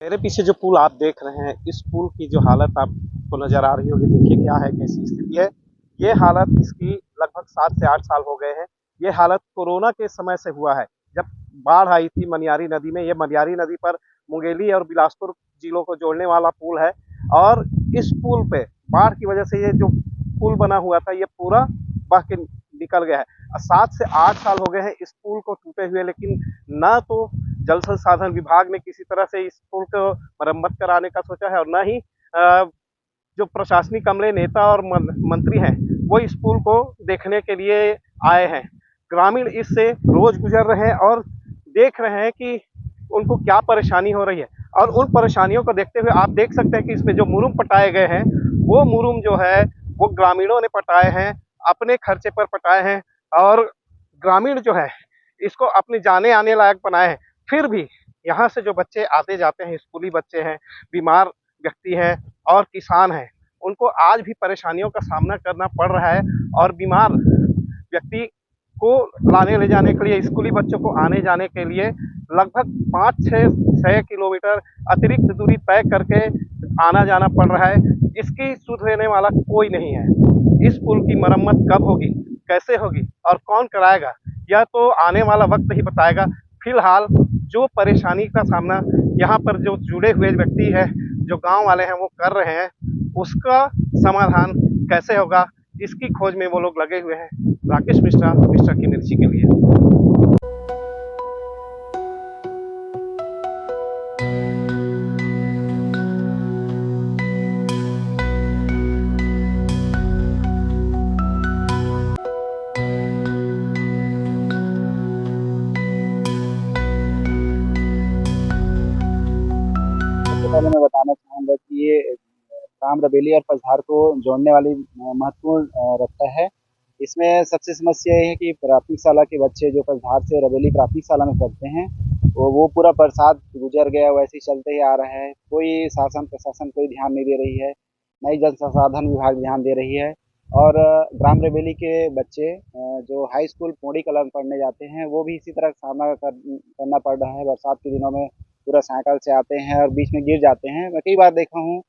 मेरे पीछे जो पुल आप देख रहे हैं, इस पुल की जो हालत आपको नज़र आ रही होगी, देखिए क्या है, कैसी स्थिति है। ये हालत इसकी लगभग 7 से 8 साल हो गए हैं। ये हालत कोरोना के समय से हुआ है, जब बाढ़ आई थी मनियारी नदी में। ये मनियारी नदी पर मुंगेली और बिलासपुर जिलों को जोड़ने वाला पुल है और इस पुल पे बाढ़ की वजह से ये जो पुल बना हुआ था, ये पूरा बह के निकल गया है। 7 से 8 साल हो गए हैं इस पुल को टूटे हुए, लेकिन ना तो जल संसाधन विभाग ने किसी तरह से इस पुल को मरम्मत कराने का सोचा है और न ही जो प्रशासनिक अमले नेता और मंत्री हैं वो इस पुल को देखने के लिए आए हैं। ग्रामीण इससे रोज गुजर रहे हैं और देख रहे हैं कि उनको क्या परेशानी हो रही है और उन परेशानियों को देखते हुए आप देख सकते हैं कि इसमें जो मुरुम पटाए गए हैं, वो मुरुम जो है वो ग्रामीणों ने पटाए हैं, अपने खर्चे पर पटाए हैं और ग्रामीण जो है इसको अपने जाने आने लायक बनाए हैं। फिर भी यहाँ से जो बच्चे आते जाते हैं, स्कूली बच्चे हैं, बीमार व्यक्ति हैं और किसान हैं, उनको आज भी परेशानियों का सामना करना पड़ रहा है और बीमार व्यक्ति को लाने ले जाने के लिए, स्कूली बच्चों को आने जाने के लिए लगभग 5-6 किलोमीटर अतिरिक्त दूरी तय करके आना जाना पड़ रहा है, जिसकी सुध लेने वाला कोई नहीं है। इस पुल की मरम्मत कब होगी, कैसे होगी और कौन कराएगा, यह तो आने वाला वक्त ही बताएगा। फिलहाल जो परेशानी का सामना यहाँ पर जो जुड़े हुए व्यक्ति हैं, जो गांव वाले हैं, वो कर रहे हैं, उसका समाधान कैसे होगा, इसकी खोज में वो लोग लगे हुए हैं। राकेश मिश्रा, मिस्टर की मिर्ची के लिए। सबसे पहले मैं बताना चाहूँगा कि ये राम रबेली और पचधार को जोड़ने वाली महत्वपूर्ण रास्ता है। इसमें सबसे समस्या ये है कि प्राथमिक शाला के बच्चे जो पचधार से रबेली प्राथमिक शाला में पढ़ते हैं, वो पूरा बरसात गुजर गया, वैसे ही चलते ही आ रहा है। कोई शासन प्रशासन कोई ध्यान नहीं दे रही है, ना ही जल संसाधन विभाग ध्यान दे रही है। और ग्राम रबेली के बच्चे जो हाई स्कूल पौड़ी कला में पढ़ने जाते हैं, वो भी इसी तरह सामना करना पड़ रहा है। बरसात के दिनों में पूरा साइकिल से आते हैं और बीच में गिर जाते हैं। मैं कई बार देखा हूँ,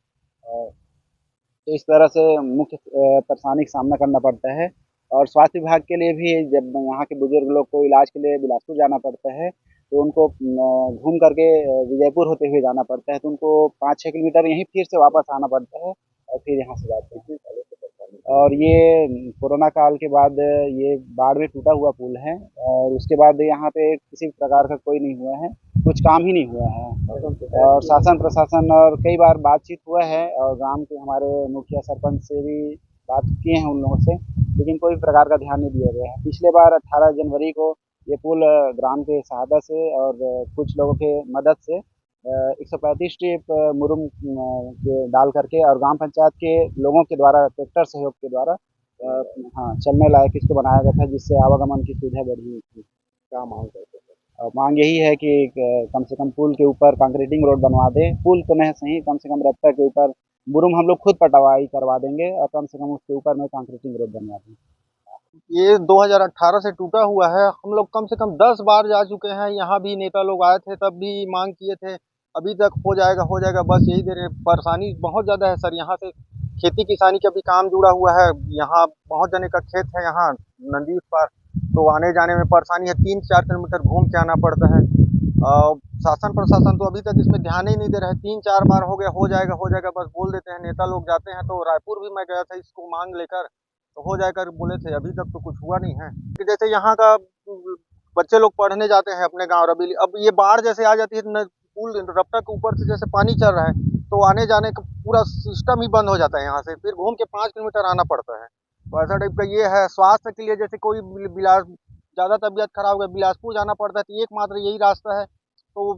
तो इस तरह से मुख्य परेशानी का सामना करना पड़ता है। और स्वास्थ्य विभाग के लिए भी जब यहाँ के बुजुर्ग लोग को इलाज के लिए बिलासपुर जाना पड़ता है, तो उनको घूम करके विजयपुर होते हुए जाना पड़ता है, तो उनको 5-6 किलोमीटर यहीं फिर से वापस आना पड़ता है और फिर यहाँ से जाते हैं। और ये कोरोना काल के बाद ये बाढ़ में टूटा हुआ पुल है और उसके बाद यहाँ पे किसी प्रकार का कोई नहीं हुआ है, कुछ काम ही नहीं हुआ है। और शासन प्रशासन और कई बार बातचीत हुआ है और ग्राम के हमारे मुखिया सरपंच से भी बात किए हैं उन लोगों से, लेकिन कोई प्रकार का ध्यान नहीं दिया गया है। पिछले बार 18 जनवरी को ये पुल ग्राम के सहायता से और कुछ लोगों के मदद से 135 टिप मुरुम के डाल करके और ग्राम पंचायत के लोगों के द्वारा ट्रैक्टर सहयोग के द्वारा हाँ चलने लायक इसको बनाया गया था, जिससे आवागमन की सुविधा बढ़ी थी। क्या मांग करते हैं? मांग यही है कि कम से कम पुल के ऊपर कंक्रीटिंग रोड बनवा दें। पुल तो नहीं सही, कम से कम रास्ता के ऊपर मुरुम हम लोग खुद पटवाई करवा देंगे और कम से कम उसके ऊपर में कंक्रीटिंग रोड बनवा दें। ये 2018 से टूटा हुआ है। हम लोग कम से कम 10 बार जा चुके हैं, यहाँ भी नेता लोग आए थे, तब भी मांग किए थे, अभी तक हो जाएगा बस यही दे रहे हैं। परेशानी बहुत ज़्यादा है सर, यहाँ से खेती किसानी का भी काम जुड़ा हुआ है। यहाँ बहुत जने का खेत है यहाँ नदी पर, तो आने जाने में परेशानी है। 3-4 किलोमीटर घूम के आना पड़ता है। शासन प्रशासन तो अभी तक इसमें ध्यान ही नहीं दे रहा है। 3-4 बार हो गया, हो जाएगा बस बोल देते हैं। नेता लोग जाते हैं, तो रायपुर भी मैं गया था इसको मांग लेकर, तो हो जाएगा बोले थे, अभी तक तो कुछ हुआ नहीं है। कि जैसे यहाँ का बच्चे लोग पढ़ने जाते हैं अपने गांव रबीली, अब ये बाढ़ जैसे आ जाती है, पुल रपटा के ऊपर से जैसे पानी चल रहा है, तो आने जाने का पूरा सिस्टम ही बंद हो जाता है। यहाँ से फिर घूम के 5 किलोमीटर आना पड़ता है। तो ऐसा टाइप का ये है। स्वास्थ्य के लिए जैसे कोई ज़्यादा तबीयत खराब हो गया, बिलासपुर जाना पड़ता है, तो एकमात्र यही रास्ता है, तो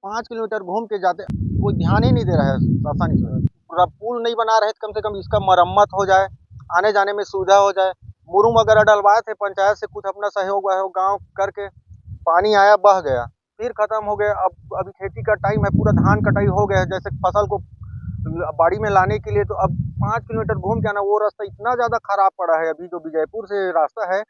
5 किलोमीटर घूम के जाते, कोई ध्यान ही नहीं दे रहा है आसानी से। पूरा पुल नहीं बना रहे, कम से कम इसका मरम्मत हो जाए, आने जाने में सुविधा हो जाए। मुरुम वगैरह डलवाए थे पंचायत से, कुछ अपना सहयोग वहयोग गाँव करके, पानी आया बह गया, फिर खत्म हो गया। अब अभी खेती का टाइम है, पूरा धान कटाई हो गया है, जैसे फसल को बाड़ी में लाने के लिए, तो अब 5 किलोमीटर घूम के आना। वो रास्ता इतना ज़्यादा खराब पड़ा है, अभी जो विजयपुर से रास्ता है,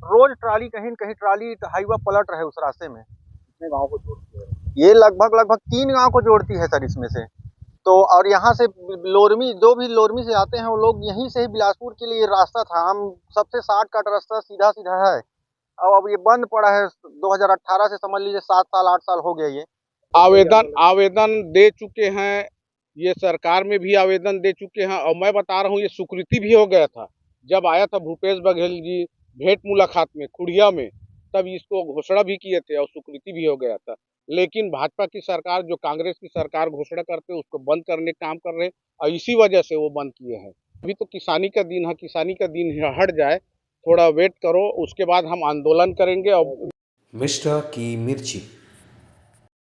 रोज ट्राली कहीं न कहीं ट्राली हाईवा पलट रहे उस रास्ते में। कितने गाँव को जोड़ती है? ये लगभग 3 गाँव को जोड़ती है सर इसमें से। तो और यहाँ से लोरमी जो भी लोरमी से आते हैं वो लोग यहीं से ही बिलासपुर के लिए रास्ता था, हम सबसे शॉर्टकट रास्ता सीधा-सीधा है। अब ये बंद पड़ा है 2018 से, समझ लीजिए 7 साल 8 साल हो गए ये। आवेदन आवेदन दे चुके हैं, ये सरकार में भी आवेदन दे चुके हैं और मैं बता रहा हूँ ये स्वीकृति भी हो गया था। जब आया था भूपेश बघेल जी भेंट मुलाकात में खुड़िया में, तब इसको घोषणा भी किए थे और स्वीकृति भी हो गया था। लेकिन भाजपा की सरकार, जो कांग्रेस की सरकार घोषणा करते उसको बंद करने का काम कर रहे हैं और इसी वजह से वो बंद किए हैं। अभी तो किसानी का दिन है, किसानी का दिन हट जाए, थोड़ा वेट करो, उसके बाद हम आंदोलन करेंगे। और मिश्रा की मिर्ची।